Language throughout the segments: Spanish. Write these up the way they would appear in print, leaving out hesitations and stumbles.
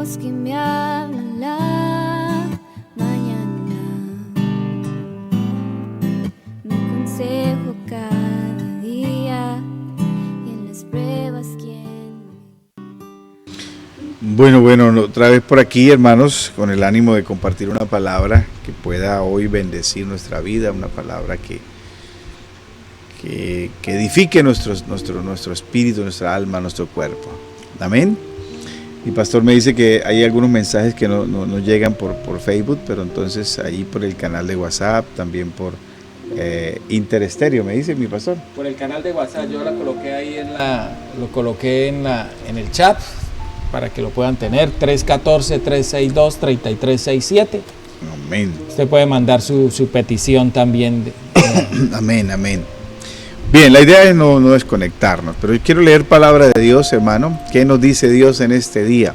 voz que me habla en la mañana, mi consejo cada día y en las pruebas quien. Bueno, otra vez por aquí, hermanos, con el ánimo de compartir una palabra que pueda hoy bendecir nuestra vida, una palabra que edifique nuestro espíritu, nuestra alma, nuestro cuerpo. Amén. Mi pastor me dice que hay algunos mensajes que no llegan por Facebook, pero entonces ahí por el canal de WhatsApp, también por Interestéreo, me dice mi pastor. Por el canal de WhatsApp, yo la coloqué ahí lo coloqué en el chat para que lo puedan tener, 314-362-3367. Amén. Usted puede mandar su petición también. Amén. Bien, la idea no es desconectarnos, pero yo quiero leer palabra de Dios, hermano. ¿Qué nos dice Dios en este día?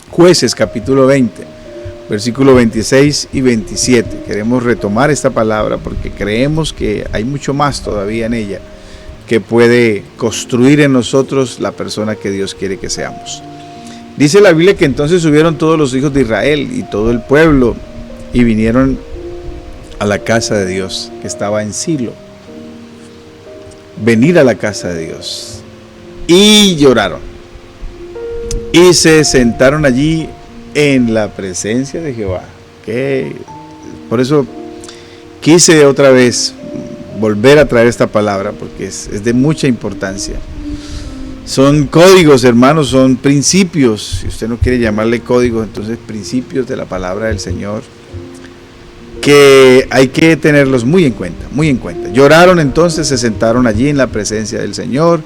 Jueces capítulo 20, versículo 26 y 27. Queremos retomar esta palabra porque creemos que hay mucho más todavía en ella que puede construir en nosotros la persona que Dios quiere que seamos. Dice la Biblia que entonces subieron todos los hijos de Israel y todo el pueblo y vinieron a la casa de Dios que estaba en Silo. Venir a la casa de Dios y lloraron y se sentaron allí en la presencia de Jehová. Por eso quise otra vez volver a traer esta palabra porque es de mucha importancia. Son códigos, hermanos, son principios. Si usted no quiere llamarle códigos, entonces principios de la palabra del Señor, que hay que tenerlos muy en cuenta, muy en cuenta. Lloraron entonces, se sentaron allí en la presencia del Señor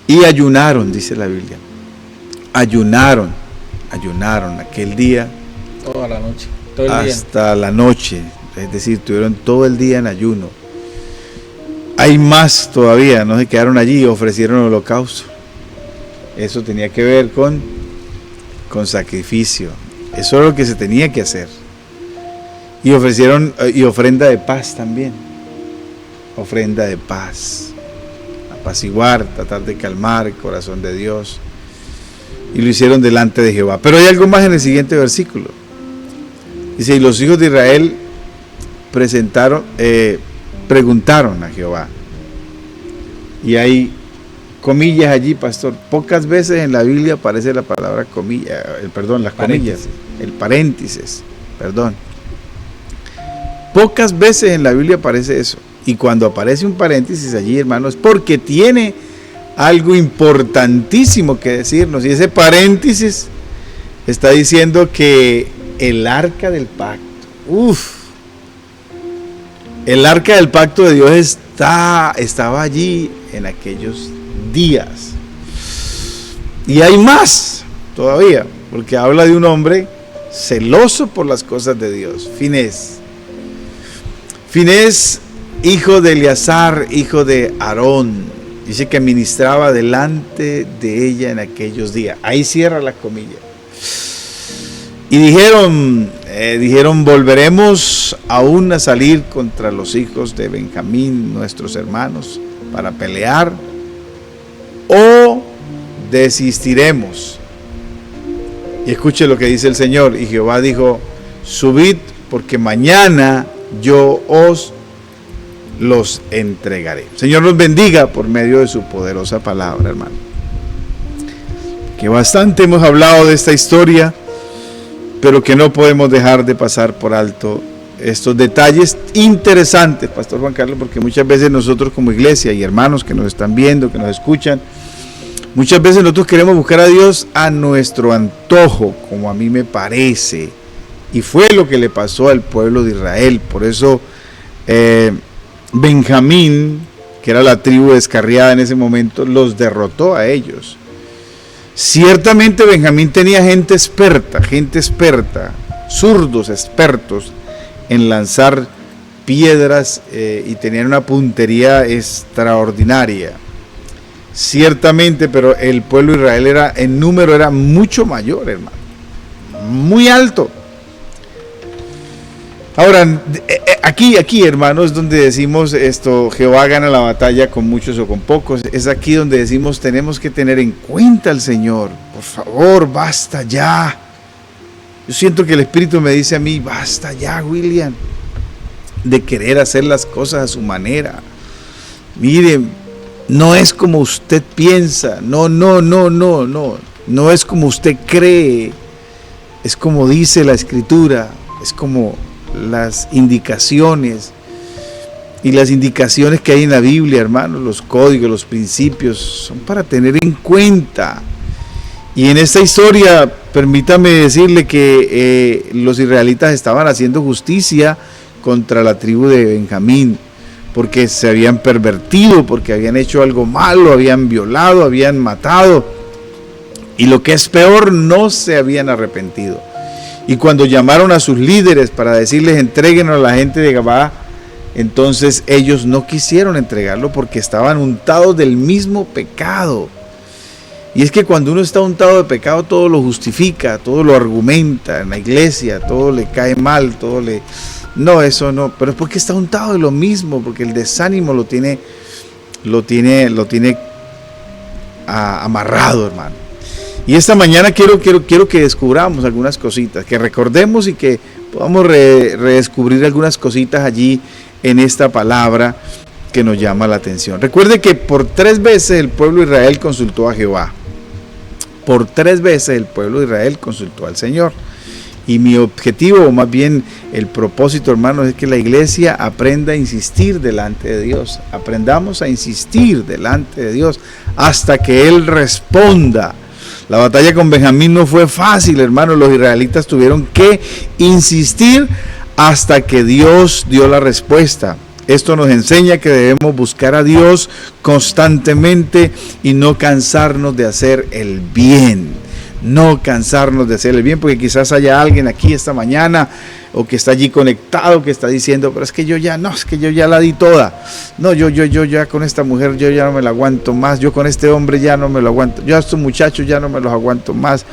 y ayunaron, dice la Biblia. Ayunaron aquel día. Toda la noche, todo el día. Hasta la noche, es decir, tuvieron todo el día en ayuno. Hay más todavía, no se quedaron allí y ofrecieron holocausto. Eso tenía que ver con sacrificio. Eso es lo que se tenía que hacer. Y ofrecieron ofrenda de paz también. Ofrenda de paz. Apaciguar, tratar de calmar el corazón de Dios. Y lo hicieron delante de Jehová. Pero hay algo más en el siguiente versículo. Dice, y los hijos de Israel preguntaron a Jehová. Y hay comillas allí, pastor. Pocas veces en la Biblia aparece la palabra comillas, las comillas, el paréntesis, perdón. Pocas veces en la Biblia aparece eso. Y cuando aparece un paréntesis allí, hermanos, porque tiene algo importantísimo que decirnos. Y ese paréntesis está diciendo que el arca del pacto, el arca del pacto de Dios estaba allí en aquellos días. Y hay más todavía, porque habla de un hombre celoso por las cosas de Dios. Finés, hijo de Eleazar, hijo de Aarón, dice que ministraba delante de ella en aquellos días. Ahí cierra la comilla. Y dijeron, volveremos aún a salir contra los hijos de Benjamín, nuestros hermanos, para pelear, o desistiremos. Y escuche lo que dice el Señor. Y Jehová dijo, subid, porque mañana yo os los entregaré. Señor nos bendiga por medio de su poderosa palabra, hermano. Que bastante hemos hablado de esta historia, pero que no podemos dejar de pasar por alto estos detalles interesantes, Pastor Juan Carlos, porque muchas veces nosotros como iglesia y hermanos que nos están viendo, que nos escuchan, muchas veces nosotros queremos buscar a Dios a nuestro antojo, como a mí me parece, y fue lo que le pasó al pueblo de Israel. Por eso Benjamín, que era la tribu descarriada en ese momento, los derrotó a ellos. Ciertamente Benjamín tenía gente experta, zurdos expertos en lanzar piedras y tenían una puntería extraordinaria. Ciertamente, pero el pueblo de Israel en número era mucho mayor, hermano, muy alto. Ahora, aquí, hermanos, es donde decimos esto: Jehová gana la batalla con muchos o con pocos. Es aquí donde decimos tenemos que tener en cuenta al Señor. por favor, basta ya. Yo siento que el Espíritu me dice a mí, basta ya, William, de querer hacer las cosas a su manera. Mire, no es como usted piensa, no es como usted cree, es como dice la Escritura, es como las indicaciones. Y las indicaciones que hay en la Biblia, hermanos, los códigos, los principios, son para tener en cuenta. Y en esta historia, permítame decirle que los israelitas estaban haciendo justicia contra la tribu de Benjamín, porque se habían pervertido, porque habían hecho algo malo, habían violado, habían matado. Y lo que es peor, no se habían arrepentido. Y cuando llamaron a sus líderes para decirles, entréguenos a la gente de Gabá, entonces ellos no quisieron entregarlo porque estaban untados del mismo pecado. Y es que cuando uno está untado de pecado, todo lo justifica, todo lo argumenta en la iglesia, todo le cae mal, todo le... No, eso no, pero es porque está untado de lo mismo, porque el desánimo lo tiene amarrado, hermano. Y esta mañana quiero que descubramos algunas cositas, que recordemos y que podamos redescubrir algunas cositas allí en esta palabra que nos llama la atención. Recuerde que por 3 veces el pueblo de Israel consultó a Jehová. Por 3 veces el pueblo de Israel consultó al Señor. Y mi objetivo, o más bien el propósito, hermanos, es que la iglesia aprenda a insistir delante de Dios. Aprendamos a insistir delante de Dios hasta que Él responda. La batalla con Benjamín no fue fácil, hermanos. Los israelitas tuvieron que insistir hasta que Dios dio la respuesta. Esto nos enseña que debemos buscar a Dios constantemente y no cansarnos de hacer el bien. No cansarnos de hacer el bien, porque quizás haya alguien aquí esta mañana o que está allí conectado que está diciendo, pero es que yo ya la di toda. No, yo ya con esta mujer yo ya no me la aguanto más, yo con este hombre ya no me lo aguanto, yo a estos muchachos ya no me los aguanto más,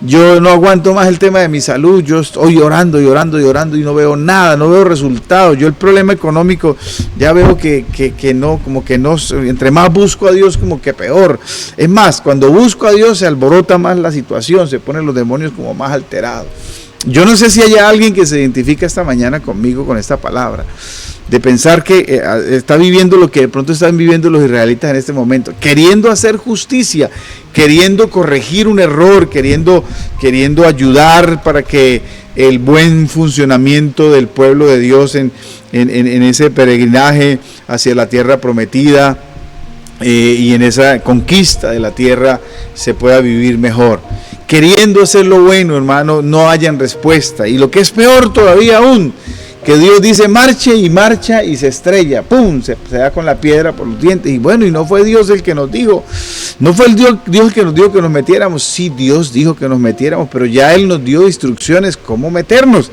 yo no aguanto más el tema de mi salud, yo estoy orando y no veo nada, no veo resultados, yo el problema económico ya veo que no, como que no, entre más busco a Dios como que peor. Es más, cuando busco a Dios se alborota más la situación, se ponen los demonios como más alterados. Yo no sé si hay alguien que se identifica esta mañana conmigo con esta palabra, de pensar que está viviendo lo que de pronto están viviendo los israelitas en este momento, queriendo hacer justicia, queriendo corregir un error, queriendo ayudar para que el buen funcionamiento del pueblo de Dios en ese peregrinaje hacia la tierra prometida y en esa conquista de la tierra se pueda vivir mejor. Queriendo hacer lo bueno, hermano, no hayan respuesta. Y lo que es peor todavía aún, que Dios dice marche y marcha y se estrella, ¡pum! Se da con la piedra por los dientes. Y bueno, y no fue Dios el que nos dijo, no fue el Dios el que nos dijo que nos metiéramos. Sí, Dios dijo que nos metiéramos, pero ya Él nos dio instrucciones cómo meternos.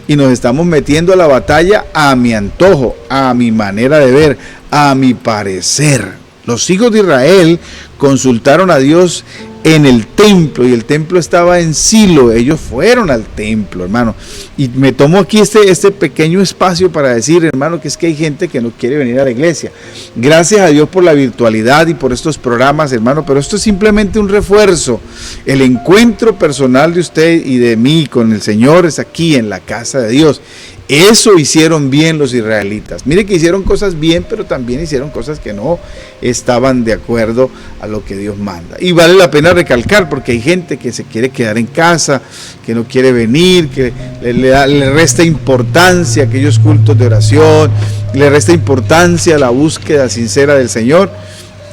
Y nos estamos metiendo a la batalla a mi antojo, a mi manera de ver, a mi parecer. Los hijos de Israel consultaron a Dios en el templo, y el templo estaba en Silo. Ellos fueron al templo, hermano, y me tomo aquí este pequeño espacio para decir, hermano, que es que hay gente que no quiere venir a la iglesia. Gracias a Dios por la virtualidad y por estos programas, hermano, pero esto es simplemente un refuerzo. El encuentro personal de usted y de mí con el Señor es aquí en la casa de Dios. Eso hicieron bien los israelitas. Mire que hicieron cosas bien, pero también hicieron cosas que no estaban de acuerdo a lo que Dios manda. Y vale la pena recalcar, porque hay gente que se quiere quedar en casa, que no quiere venir, que le resta importancia a aquellos cultos de oración, le resta importancia a la búsqueda sincera del Señor.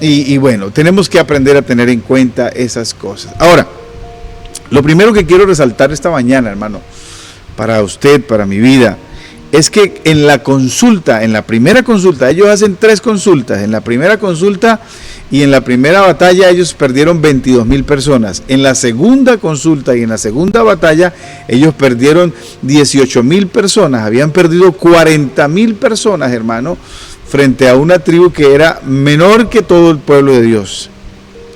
Y bueno, tenemos que aprender a tener en cuenta esas cosas. Ahora, lo primero que quiero resaltar esta mañana, hermano, para usted, para mi vida, es que en la consulta, en la primera consulta, ellos hacen 3 consultas. En la primera consulta y en la primera batalla ellos perdieron 22,000 personas. En la segunda consulta y en la segunda batalla ellos perdieron 18,000 personas. Habían perdido 40,000 personas, hermano, frente a una tribu que era menor que todo el pueblo de Dios.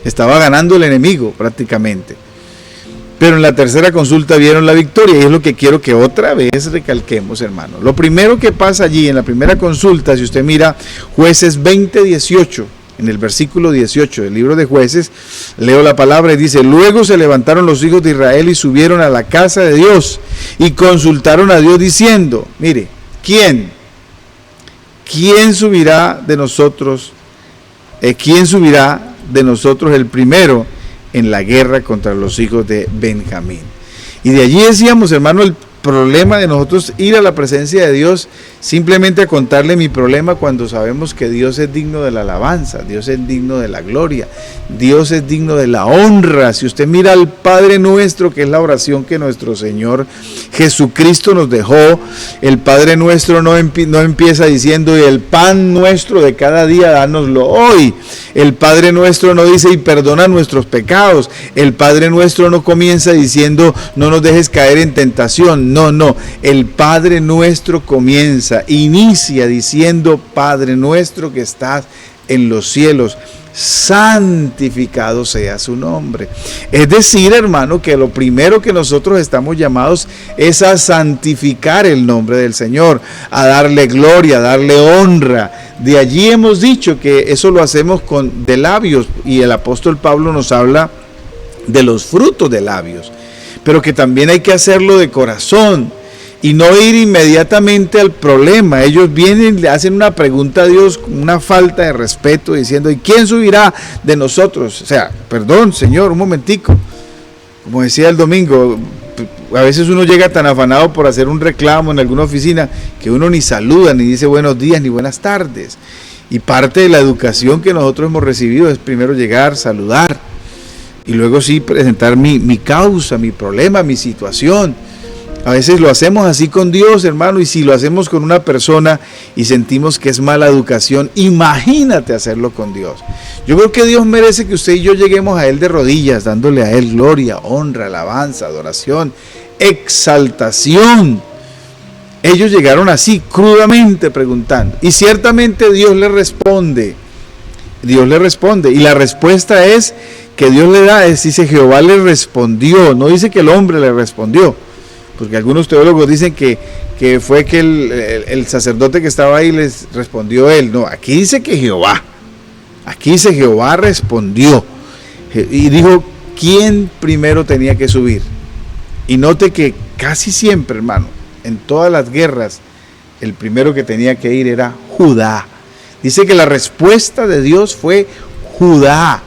Estaba ganando el enemigo prácticamente. Pero en la tercera consulta vieron la victoria, y es lo que quiero que otra vez recalquemos, hermano. Lo primero que pasa allí en la primera consulta, si usted mira Jueces 20:18, En el versículo 18 del libro de Jueces, leo la palabra y dice: luego se levantaron los hijos de Israel y subieron a la casa de Dios y consultaron a Dios diciendo, mire, ¿quién subirá de nosotros? ¿Quién subirá de nosotros el primero en la guerra contra los hijos de Benjamín? Y de allí decíamos, hermano, el problema de nosotros ir a la presencia de Dios, simplemente a contarle mi problema cuando sabemos que Dios es digno de la alabanza, Dios es digno de la gloria, Dios es digno de la honra. Si usted mira al Padre Nuestro, que es la oración que nuestro Señor Jesucristo nos dejó, el Padre Nuestro no empieza diciendo: y el pan nuestro de cada día dánoslo hoy. El Padre Nuestro no dice: y perdona nuestros pecados. El Padre Nuestro no comienza diciendo: no nos dejes caer en tentación. No, el Padre Nuestro inicia diciendo: Padre nuestro que estás en los cielos, santificado sea su nombre. Es decir, hermano, que lo primero que nosotros estamos llamados es a santificar el nombre del Señor, a darle gloria, a darle honra. De allí hemos dicho que eso lo hacemos de labios, y el apóstol Pablo nos habla de los frutos de labios, pero que también hay que hacerlo de corazón y no ir inmediatamente al problema. Ellos vienen y le hacen una pregunta a Dios con una falta de respeto, diciendo: ¿y quién subirá de nosotros? O sea, perdón, Señor, un momentico. Como decía el domingo, a veces uno llega tan afanado por hacer un reclamo en alguna oficina que uno ni saluda, ni dice buenos días, ni buenas tardes. Y parte de la educación que nosotros hemos recibido es primero llegar, saludar, y luego sí presentar mi causa, mi problema, mi situación. A veces lo hacemos así con Dios, hermano, y si lo hacemos con una persona y sentimos que es mala educación, imagínate hacerlo con Dios. Yo creo que Dios merece que usted y yo lleguemos a Él de rodillas, dándole a Él gloria, honra, alabanza, adoración, exaltación. Ellos llegaron así, crudamente preguntando, y ciertamente Dios le responde. Y la respuesta es que Dios le da, dice: Jehová le respondió, no dice que el hombre le respondió, porque algunos teólogos dicen que fue que el sacerdote que estaba ahí les respondió él. No, aquí dice que Jehová respondió y dijo quién primero tenía que subir. Y note que casi siempre, hermano, en todas las guerras, el primero que tenía que ir era Judá. Dice que la respuesta de Dios fue Judá.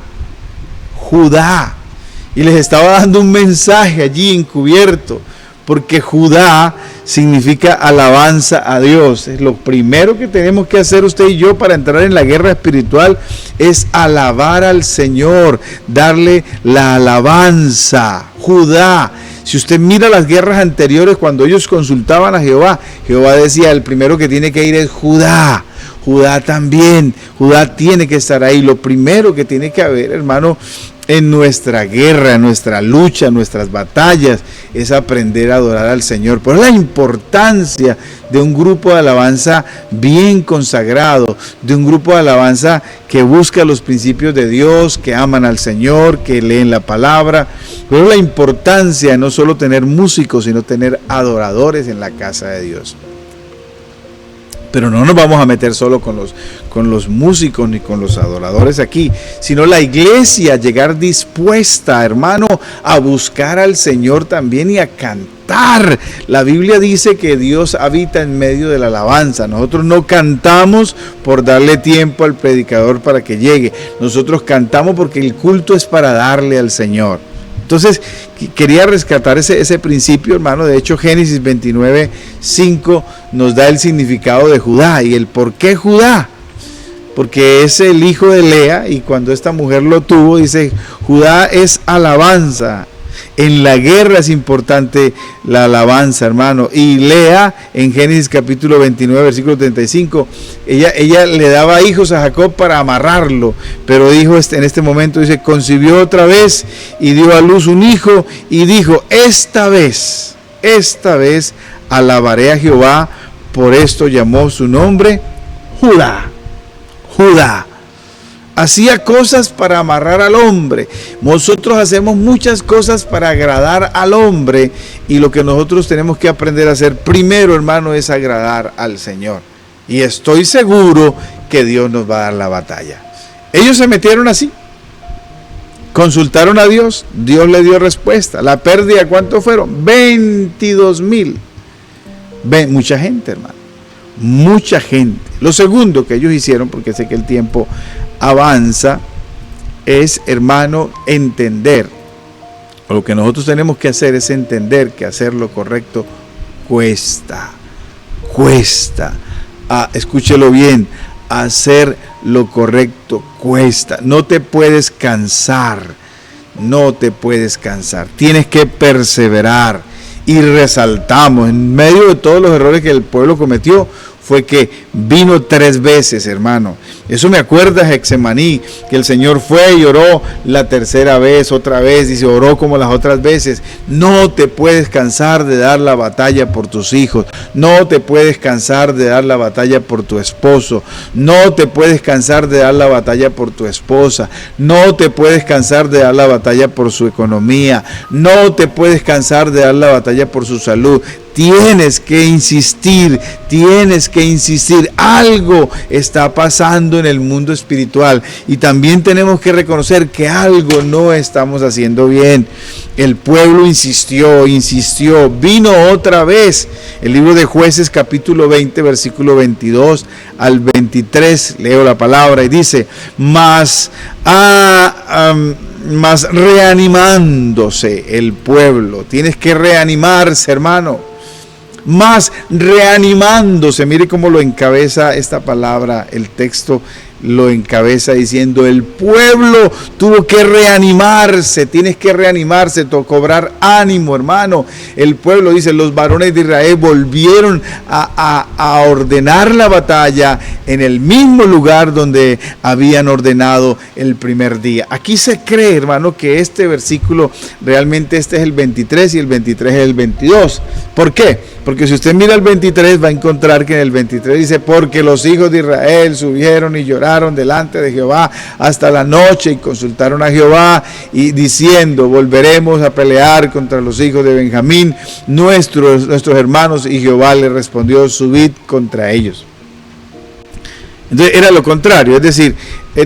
Y les estaba dando un mensaje allí encubierto, porque Judá significa alabanza a Dios. Es lo primero que tenemos que hacer usted y yo para entrar en la guerra espiritual, es alabar al Señor, darle la alabanza. Judá. Si usted mira las guerras anteriores, cuando ellos consultaban a Jehová, Jehová decía: el primero que tiene que ir es Judá. Judá también. Judá tiene que estar ahí. Lo primero que tiene que haber, hermano, en nuestra guerra, en nuestra lucha, en nuestras batallas, es aprender a adorar al Señor. Por la importancia de un grupo de alabanza bien consagrado, de un grupo de alabanza que busca los principios de Dios, que aman al Señor, que leen la palabra. Por la importancia de no solo tener músicos, sino tener adoradores en la casa de Dios. Pero no nos vamos a meter solo con los músicos ni con los adoradores aquí, sino la iglesia llegar dispuesta, hermano, a buscar al Señor también y a cantar. La Biblia dice que Dios habita en medio de la alabanza. Nosotros no cantamos por darle tiempo al predicador para que llegue. Nosotros cantamos porque el culto es para darle al Señor. Entonces, quería rescatar ese principio, hermano. De hecho, Génesis 29:5 nos da el significado de Judá. ¿Y el por qué Judá? Porque es el hijo de Lea, y cuando esta mujer lo tuvo, dice: Judá es alabanza. En la guerra es importante la alabanza, hermano. Y Lea, en Génesis capítulo 29, versículo 35, ella le daba hijos a Jacob para amarrarlo, pero dijo en este momento, dice, concibió otra vez y dio a luz un hijo y dijo: esta vez alabaré a Jehová. Por esto llamó su nombre Judá. Hacía cosas para amarrar al hombre. Nosotros hacemos muchas cosas para agradar al hombre, y lo que nosotros tenemos que aprender a hacer primero, hermano, es agradar al Señor. Y estoy seguro que Dios nos va a dar la batalla. Ellos se metieron así. Consultaron a Dios, Dios le dio respuesta. La pérdida, ¿cuánto fueron? 22,000. Mucha gente, hermano. Mucha gente. Lo segundo que ellos hicieron, porque sé que el tiempo avanza, es, hermano, entender. Lo que nosotros tenemos que hacer es entender que hacer lo correcto cuesta. Cuesta. Escúchelo bien. Hacer lo correcto cuesta. No te puedes cansar. No te puedes cansar. Tienes que perseverar. Y resaltamos, en medio de todos los errores que el pueblo cometió, fue que vino 3 veces, hermano. Eso me acuerda a Getsemaní, que el Señor fue y oró la tercera vez, otra vez, dice, oró como las otras veces. No te puedes cansar de dar la batalla por tus hijos. No te puedes cansar de dar la batalla por tu esposo. No te puedes cansar de dar la batalla por tu esposa. No te puedes cansar de dar la batalla por su economía. No te puedes cansar de dar la batalla por su salud. Tienes que insistir, tienes que insistir. Algo está pasando en el mundo espiritual y también tenemos que reconocer que algo no estamos haciendo bien. El pueblo insistió, vino otra vez. El libro de Jueces capítulo 20, versículo 22 al 23, leo la palabra y dice, mas reanimándose el pueblo. Tienes que reanimarse, hermano. Más reanimándose. Mire cómo lo encabeza esta palabra, el texto lo encabeza diciendo, el pueblo tuvo que reanimarse. Tienes que reanimarse, cobrar ánimo, hermano. El pueblo, dice, los varones de Israel volvieron a ordenar la batalla en el mismo lugar donde habían ordenado el primer día. Aquí se cree, hermano, que este versículo realmente este es el 23 y el 23 es el 22. ¿Por qué? Porque si usted mira el 23 va a encontrar que en el 23 dice, porque los hijos de Israel subieron y lloraron delante de Jehová hasta la noche y consultaron a Jehová y diciendo, volveremos a pelear contra los hijos de Benjamín, nuestros hermanos, y Jehová le respondió, subid contra ellos. Entonces era lo contrario, es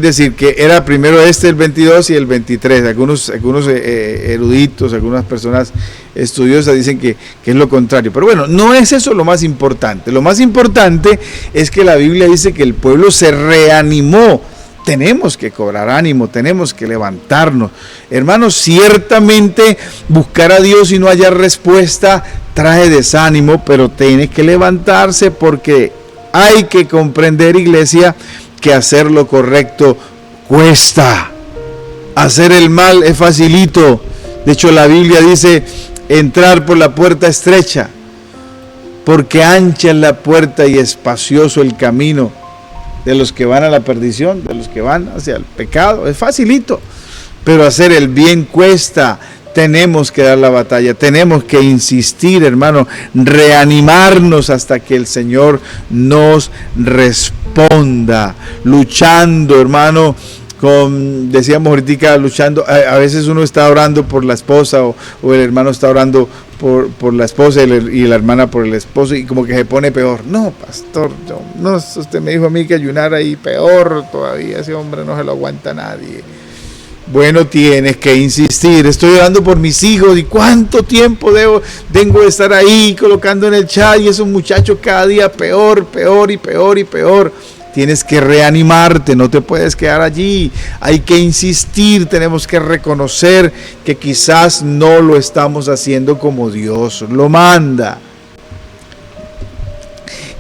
decir que era primero el 22 y el 23. Algunos eruditos, algunas personas estudiosas dicen que es lo contrario. Pero bueno, no es eso lo más importante. Lo más importante es que la Biblia dice que el pueblo se reanimó. Tenemos que cobrar ánimo, tenemos que levantarnos. Hermanos, ciertamente buscar a Dios y no hallar respuesta trae desánimo, pero tiene que levantarse porque hay que comprender, iglesia, que hacer lo correcto cuesta. Hacer el mal es facilito. De hecho, la Biblia dice entrar por la puerta estrecha, porque ancha es la puerta y espacioso el camino de los que van a la perdición, de los que van hacia el pecado. Es facilito, pero hacer el bien cuesta. Tenemos que dar la batalla, tenemos que insistir, hermano, reanimarnos hasta que el Señor nos responda, luchando, hermano, decíamos ahorita, luchando. A veces uno está orando por la esposa o el hermano está orando por la esposa y la hermana por el esposo y como que se pone peor. No, pastor, no, usted me dijo a mí que ayunara y peor todavía, ese hombre no se lo aguanta nadie. Bueno, tienes que insistir. Estoy orando por mis hijos y cuánto tiempo tengo de estar ahí colocando en el chat y esos muchachos cada día peor y peor. Tienes que reanimarte, no te puedes quedar allí. Hay que insistir, tenemos que reconocer que quizás no lo estamos haciendo como Dios lo manda.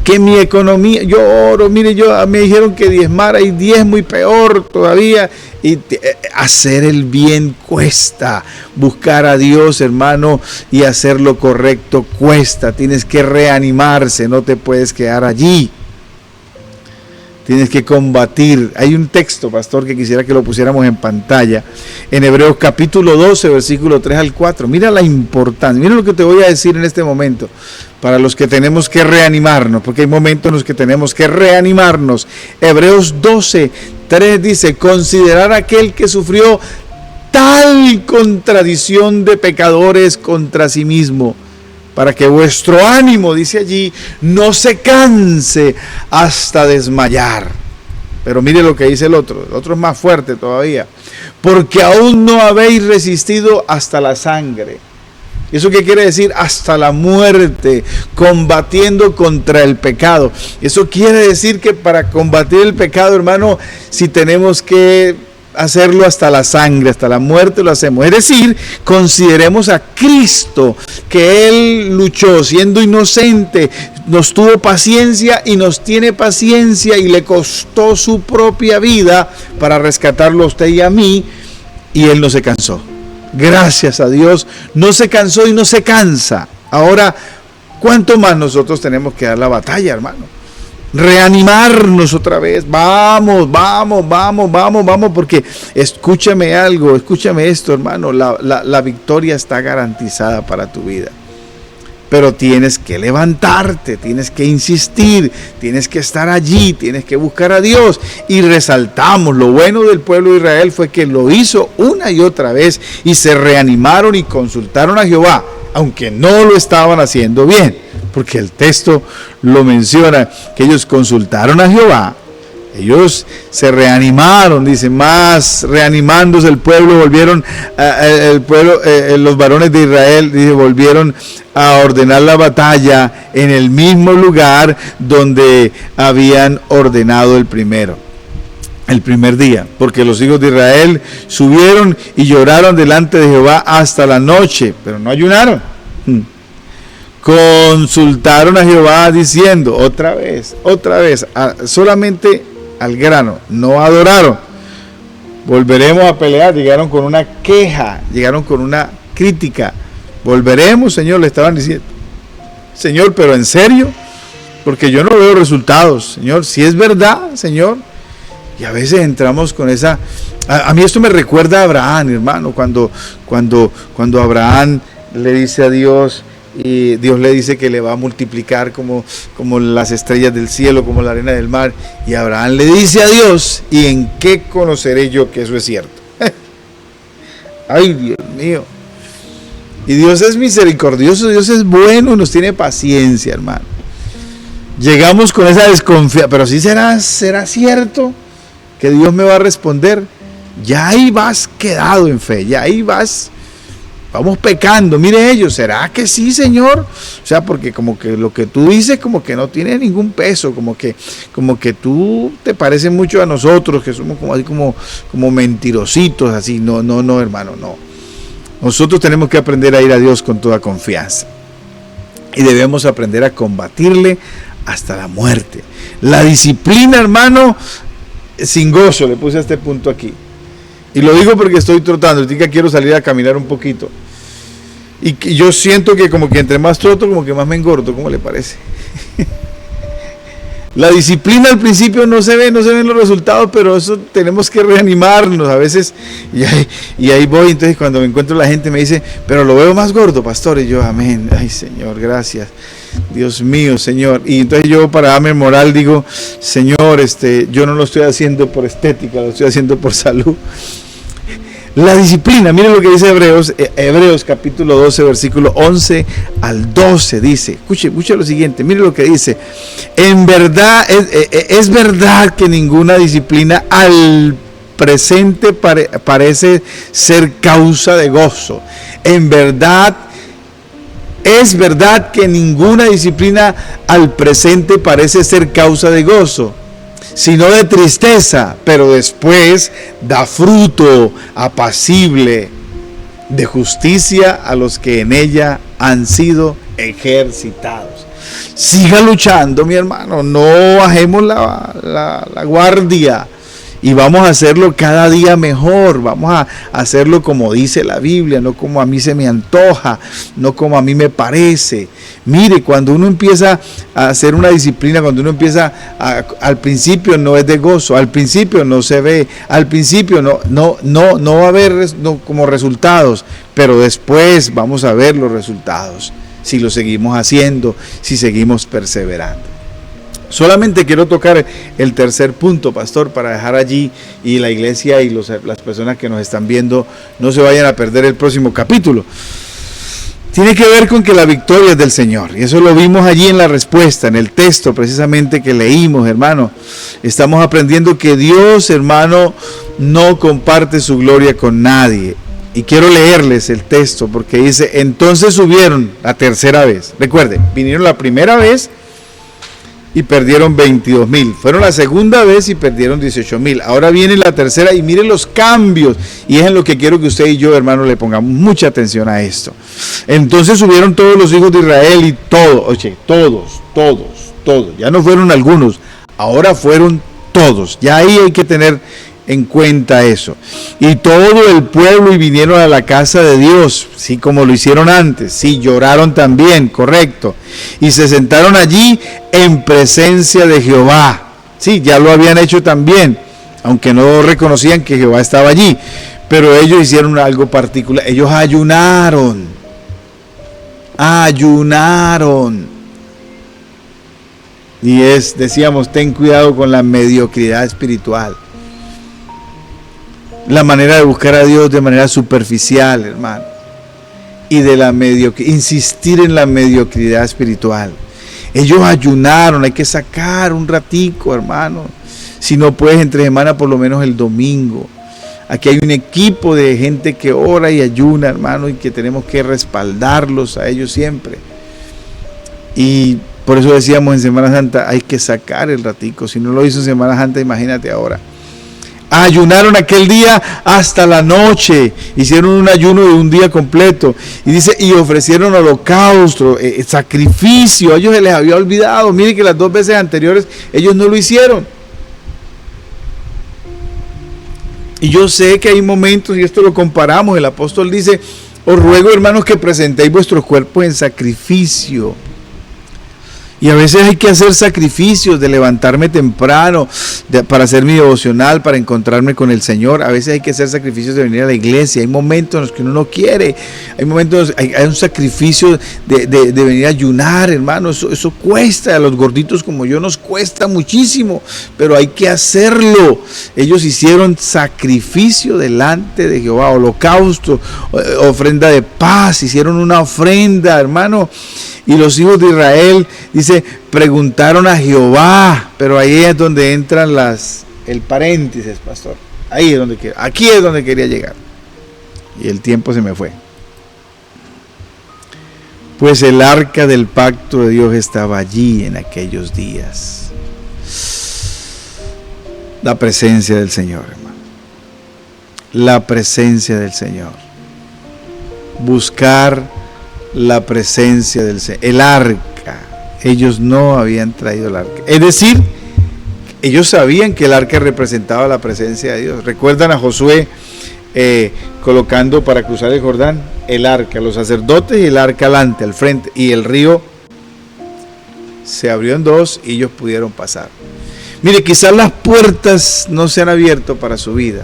Que mi economía, yo oro, mire, me dijeron que diezmara y muy peor todavía. Y hacer el bien cuesta, buscar a Dios, hermano, y hacer lo correcto cuesta. Tienes que reanimarse, no te puedes quedar allí. Tienes que combatir. Hay un texto, pastor, que quisiera que lo pusiéramos en pantalla, en Hebreos capítulo 12, versículo 3 al 4. Mira la importancia, mira lo que te voy a decir en este momento, para los que tenemos que reanimarnos, porque hay momentos en los que tenemos que reanimarnos. Hebreos 12, 3 dice, considerar aquel que sufrió tal contradicción de pecadores contra sí mismo, para que vuestro ánimo, dice allí, no se canse hasta desmayar. Pero mire lo que dice el otro es más fuerte todavía. Porque aún no habéis resistido hasta la sangre. ¿Eso qué quiere decir? Hasta la muerte, combatiendo contra el pecado. Eso quiere decir que para combatir el pecado, hermano, si tenemos que hacerlo hasta la sangre, hasta la muerte lo hacemos. Es decir, consideremos a Cristo, que Él luchó siendo inocente, nos tuvo paciencia y nos tiene paciencia y le costó su propia vida para rescatarlo a usted y a mí, y Él no se cansó. Gracias a Dios, no se cansó y no se cansa. Ahora, ¿cuánto más nosotros tenemos que dar la batalla, hermano? Reanimarnos otra vez. Vamos, porque escúchame algo, escúchame esto, hermano. La victoria está garantizada para tu vida. Pero tienes que levantarte, tienes que insistir, tienes que estar allí, tienes que buscar a Dios. Y resaltamos, lo bueno del pueblo de Israel fue que lo hizo una y otra vez y se reanimaron y consultaron a Jehová, aunque no lo estaban haciendo bien, porque el texto lo menciona, que ellos consultaron a Jehová. Ellos se reanimaron, dice, más reanimándose el pueblo, volvieron, los varones de Israel, dice, volvieron a ordenar la batalla en el mismo lugar donde habían ordenado el primer día, porque los hijos de Israel subieron y lloraron delante de Jehová hasta la noche, pero no ayunaron. Consultaron a Jehová diciendo, otra vez, solamente al grano, no adoraron. Volveremos a pelear. Llegaron con una queja, llegaron con una crítica. Volveremos, Señor, le estaban diciendo. Señor, pero en serio, porque yo no veo resultados, Señor. Si es verdad, Señor. Y a veces entramos con esa. A mí esto me recuerda a Abraham, hermano, cuando Abraham le dice a Dios, y Dios le dice que le va a multiplicar como las estrellas del cielo, como la arena del mar, y Abraham le dice a Dios, ¿y en qué conoceré yo que eso es cierto? Ay, Dios mío. Y Dios es misericordioso, Dios es bueno y nos tiene paciencia, hermano. Llegamos con esa desconfianza, pero sí será cierto que Dios me va a responder. Ya ahí vas quedado en fe, ya ahí vamos pecando. Mire ellos, ¿será que sí, Señor? O sea, porque como que lo que tú dices como que no tiene ningún peso, como que tú te pareces mucho a nosotros, que somos como mentirositos, así. No, hermano, no. Nosotros tenemos que aprender a ir a Dios con toda confianza. Y debemos aprender a combatirle hasta la muerte. La disciplina, hermano, sin gozo, le puse a este punto aquí. Y lo digo porque estoy trotando, ahorita quiero salir a caminar un poquito. Y yo siento que como que entre más troto, como que más me engordo, ¿cómo le parece? La disciplina al principio no se ven los resultados, pero eso tenemos que reanimarnos a veces. Y ahí voy, entonces cuando me encuentro la gente me dice, pero lo veo más gordo, pastor. Y yo, amén, ay Señor, gracias. Dios mío, Señor. Y entonces yo, para darme moral, digo, Señor, yo no lo estoy haciendo por estética, lo estoy haciendo por salud. La disciplina, miren lo que dice Hebreos capítulo 12, versículo 11 al 12, dice, escuche lo siguiente, miren lo que dice: en verdad, es verdad que ninguna disciplina al presente parece ser causa de gozo. En verdad, es verdad que ninguna disciplina al presente parece ser causa de gozo, sino de tristeza, pero después da fruto apacible de justicia a los que en ella han sido ejercitados. Siga luchando, mi hermano, no bajemos la guardia. Y vamos a hacerlo cada día mejor, vamos a hacerlo como dice la Biblia, no como a mí se me antoja, no como a mí me parece. Mire, cuando uno empieza a hacer una disciplina, cuando uno empieza, al principio no es de gozo, al principio no se ve, al principio no va a haber como resultados, pero después vamos a ver los resultados, si lo seguimos haciendo, si seguimos perseverando. Solamente quiero tocar el tercer punto, pastor, para dejar allí y la iglesia y las personas que nos están viendo no se vayan a perder el próximo capítulo. Tiene que ver con que la victoria es del Señor. Y eso lo vimos allí en la respuesta, en el texto precisamente que leímos, hermano. Estamos aprendiendo que Dios, hermano, no comparte su gloria con nadie. Y quiero leerles el texto porque dice, entonces subieron la tercera vez. Recuerden, vinieron la primera vez y perdieron 22,000. Fueron la segunda vez y perdieron 18,000. Ahora viene la tercera y miren los cambios. Y es en lo que quiero que usted y yo, hermano, le pongamos mucha atención a esto. Entonces subieron todos los hijos de Israel y todos. Ya no fueron algunos, ahora fueron todos. Ya ahí hay que tener en cuenta eso. Y todo el pueblo y vinieron a la casa de Dios, sí, como lo hicieron antes, sí, lloraron también, correcto. Y se sentaron allí en presencia de Jehová. Sí, ya lo habían hecho también, aunque no reconocían que Jehová estaba allí. Pero ellos hicieron algo particular, ellos ayunaron. Y decíamos, ten cuidado con la mediocridad espiritual. La manera de buscar a Dios de manera superficial, hermano. Y de la insistir en la mediocridad espiritual. Ellos ayunaron, hay que sacar un ratico, hermano. Si no puedes entre semana, por lo menos el domingo. Aquí hay un equipo de gente que ora y ayuna, hermano, y que tenemos que respaldarlos a ellos siempre. Y por eso decíamos en Semana Santa, hay que sacar el ratico. Si no lo hizo en Semana Santa, imagínate ahora. Ayunaron aquel día hasta la noche, hicieron un ayuno de un día completo, y dice, y ofrecieron holocausto, sacrificio. A ellos se les había olvidado. Miren que las 2 veces anteriores ellos no lo hicieron. Y yo sé que hay momentos, y esto lo comparamos, el apóstol dice, os ruego, hermanos, que presentéis vuestros cuerpos en sacrificio. Y a veces hay que hacer sacrificios de levantarme temprano para hacer mi devocional, para encontrarme con el Señor. A veces hay que hacer sacrificios de venir a la iglesia. Hay momentos en los que uno no quiere. Hay momentos, hay un sacrificio de venir a ayunar, hermano. Eso cuesta. A los gorditos como yo nos cuesta muchísimo, pero hay que hacerlo. Ellos hicieron sacrificio delante de Jehová, holocausto, ofrenda de paz. Hicieron una ofrenda, hermano. Y los hijos de Israel, dice, preguntaron a Jehová, pero ahí es donde entran el paréntesis, pastor. Aquí es donde quería llegar. Y el tiempo se me fue. Pues el arca del pacto de Dios estaba allí en aquellos días. La presencia del Señor, hermano. La presencia del Señor. Buscar la presencia del Señor, el arca. Ellos no habían traído el arca. Es decir, ellos sabían que el arca representaba la presencia de Dios. ¿Recuerdan a Josué colocando para cruzar el Jordán el arca, los sacerdotes y el arca adelante, al frente, y el río se abrió en 2 y ellos pudieron pasar? Mire, quizás las puertas no se han abierto para su vida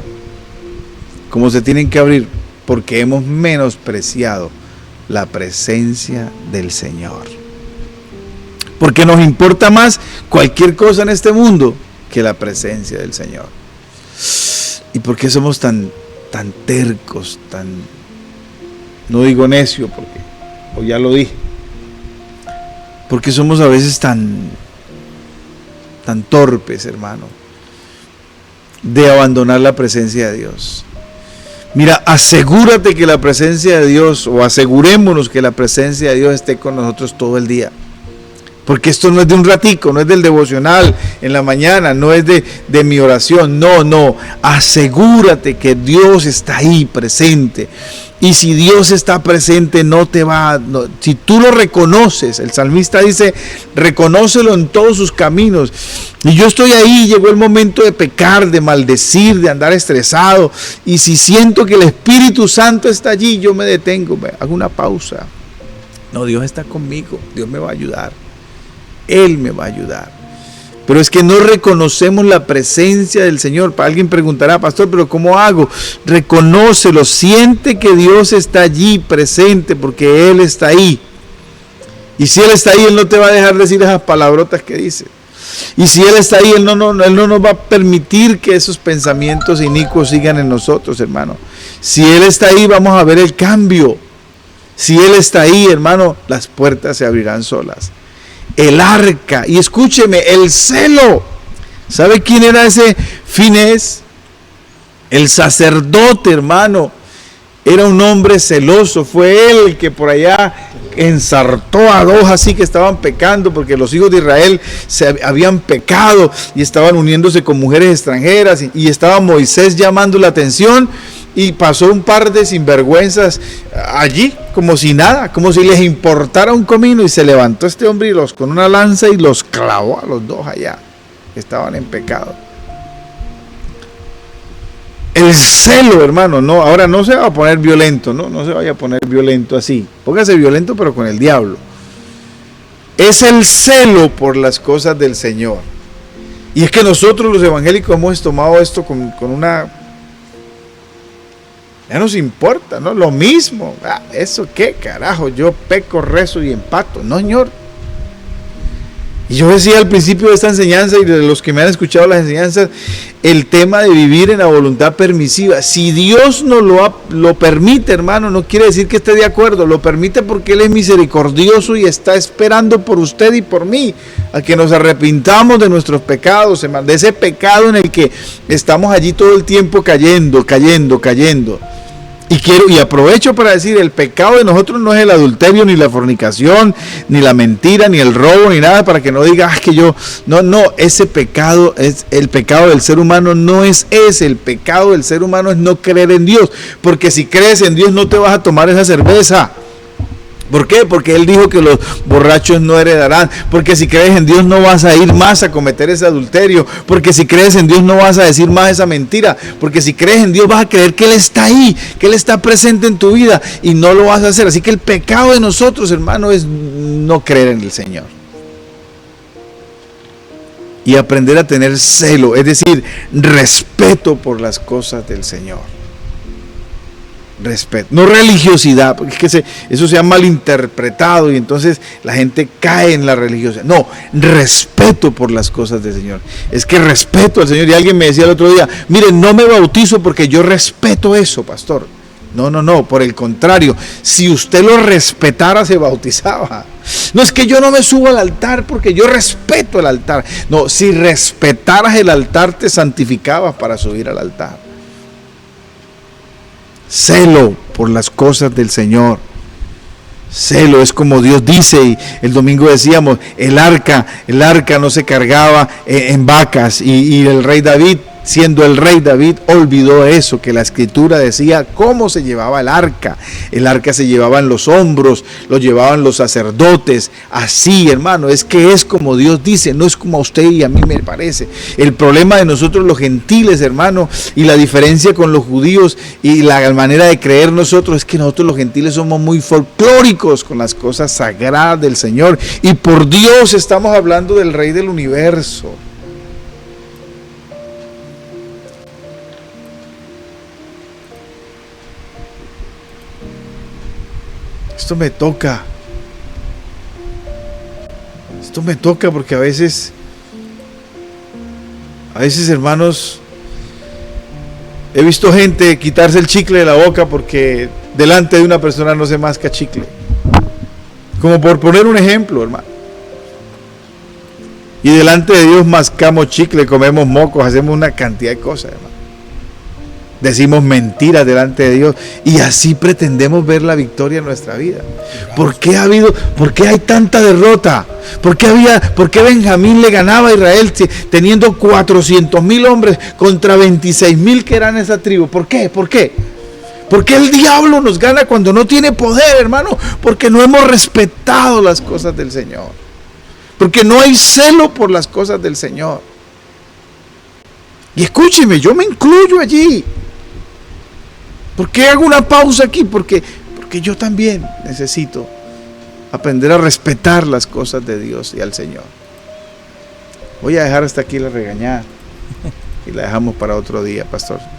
como se tienen que abrir, porque hemos menospreciado la presencia del Señor. Porque nos importa más cualquier cosa en este mundo que la presencia del Señor. ¿Y por qué somos tan tercos, no digo necio, porque o ya lo dije? Porque somos a veces tan torpes, hermano, de abandonar la presencia de Dios. Mira, asegúrate que la presencia de Dios, o asegurémonos que la presencia de Dios esté con nosotros todo el día. Porque esto no es de un ratico, no es del devocional en la mañana, no es de mi oración, no. Asegúrate que Dios está ahí presente. Y si Dios está presente, si tú lo reconoces, el salmista dice, reconócelo en todos sus caminos. Y yo estoy ahí, llegó el momento de pecar, de maldecir, de andar estresado. Y si siento que el Espíritu Santo está allí, yo me detengo, hago una pausa. No, Dios está conmigo, Dios me va a ayudar. Él me va a ayudar. Pero es que no reconocemos la presencia del Señor. Alguien preguntará, pastor, ¿pero cómo hago? Reconócelo, siente que Dios está allí presente, porque Él está ahí. Y si Él está ahí, Él no te va a dejar decir esas palabrotas que dice. Y si Él está ahí, Él no nos va a permitir que esos pensamientos inicuos sigan en nosotros, hermano. Si Él está ahí, vamos a ver el cambio. Si Él está ahí, hermano, las puertas se abrirán solas. El arca, y escúcheme, el celo. ¿Sabe quién era ese Finés? El sacerdote, hermano. Era un hombre celoso. Fue él el que por allá ensartó a dos así que estaban pecando, porque los hijos de Israel se habían pecado y estaban uniéndose con mujeres extranjeras, y estaba Moisés llamando la atención, y pasó un par de sinvergüenzas allí como si nada, como si les importara un comino, y se levantó este hombre y con una lanza y los clavó a los dos allá que estaban en pecado. El celo, hermano, no, ahora no se va a poner violento, no se vaya a poner violento así. Póngase violento, pero con el diablo. Es el celo por las cosas del Señor. Y es que nosotros los evangélicos hemos tomado esto con una... Ya nos importa, ¿no? Lo mismo. ¿Eso qué carajo? Yo peco, rezo y empato. No, Señor. Y yo decía al principio de esta enseñanza, y de los que me han escuchado las enseñanzas, el tema de vivir en la voluntad permisiva. Si Dios no lo permite, hermano, no quiere decir que esté de acuerdo. Lo permite porque Él es misericordioso y está esperando por usted y por mí a que nos arrepintamos de nuestros pecados, hermano, de ese pecado en el que estamos allí todo el tiempo cayendo. Y aprovecho para decir, el pecado de nosotros no es el adulterio, ni la fornicación, ni la mentira, ni el robo, ni nada, para que no digas que yo... No, ese pecado, es el pecado del ser humano, no es ese. El pecado del ser humano es no creer en Dios, porque si crees en Dios no te vas a tomar esa cerveza. ¿Por qué? Porque Él dijo que los borrachos no heredarán. Porque si crees en Dios no vas a ir más a cometer ese adulterio. Porque si crees en Dios no vas a decir más esa mentira. Porque si crees en Dios vas a creer que Él está ahí, que Él está presente en tu vida, y no lo vas a hacer. Así que el pecado de nosotros, hermano, es no creer en el Señor. Y aprender a tener celo, es decir, respeto por las cosas del Señor. Respeto, no religiosidad, porque es que eso se ha malinterpretado y entonces la gente cae en la religiosidad. No, respeto por las cosas del Señor. Es que respeto al Señor. Y alguien me decía el otro día, miren, no me bautizo porque yo respeto eso, pastor. No, por el contrario, si usted lo respetara se bautizaba. No es que yo no me subo al altar porque yo respeto el altar. No, si respetaras el altar te santificabas para subir al altar. Celo por las cosas del Señor. Celo es como Dios dice, y el domingo decíamos, el arca no se cargaba en vacas, y el rey David, siendo el rey David, olvidó eso, que la escritura decía cómo se llevaba el arca. El arca se llevaba en los hombros, lo llevaban los sacerdotes. Así, hermano, es que es como Dios dice, no es como a usted y a mí me parece. El problema de nosotros los gentiles, hermano, y la diferencia con los judíos y la manera de creer nosotros, es que nosotros los gentiles somos muy folclóricos con las cosas sagradas del Señor, y por Dios estamos hablando del Rey del universo. Esto me toca porque a veces, hermanos, he visto gente quitarse el chicle de la boca porque delante de una persona no se masca chicle. Como por poner un ejemplo, hermano. Y delante de Dios mascamos chicle, comemos mocos, hacemos una cantidad de cosas, hermano. Decimos mentiras delante de Dios, y así pretendemos ver la victoria en nuestra vida. ¿Por qué hay tanta derrota? ¿Por qué Benjamín le ganaba a Israel teniendo 400,000 hombres contra 26,000 que eran esa tribu? ¿Por qué? ¿Por qué el diablo nos gana cuando no tiene poder, hermano? Porque no hemos respetado las cosas del Señor. Porque no hay celo por las cosas del Señor. Y escúcheme, yo me incluyo allí. ¿Por qué hago una pausa aquí? Porque yo también necesito aprender a respetar las cosas de Dios y al Señor. Voy a dejar hasta aquí la regañada y la dejamos para otro día, pastor.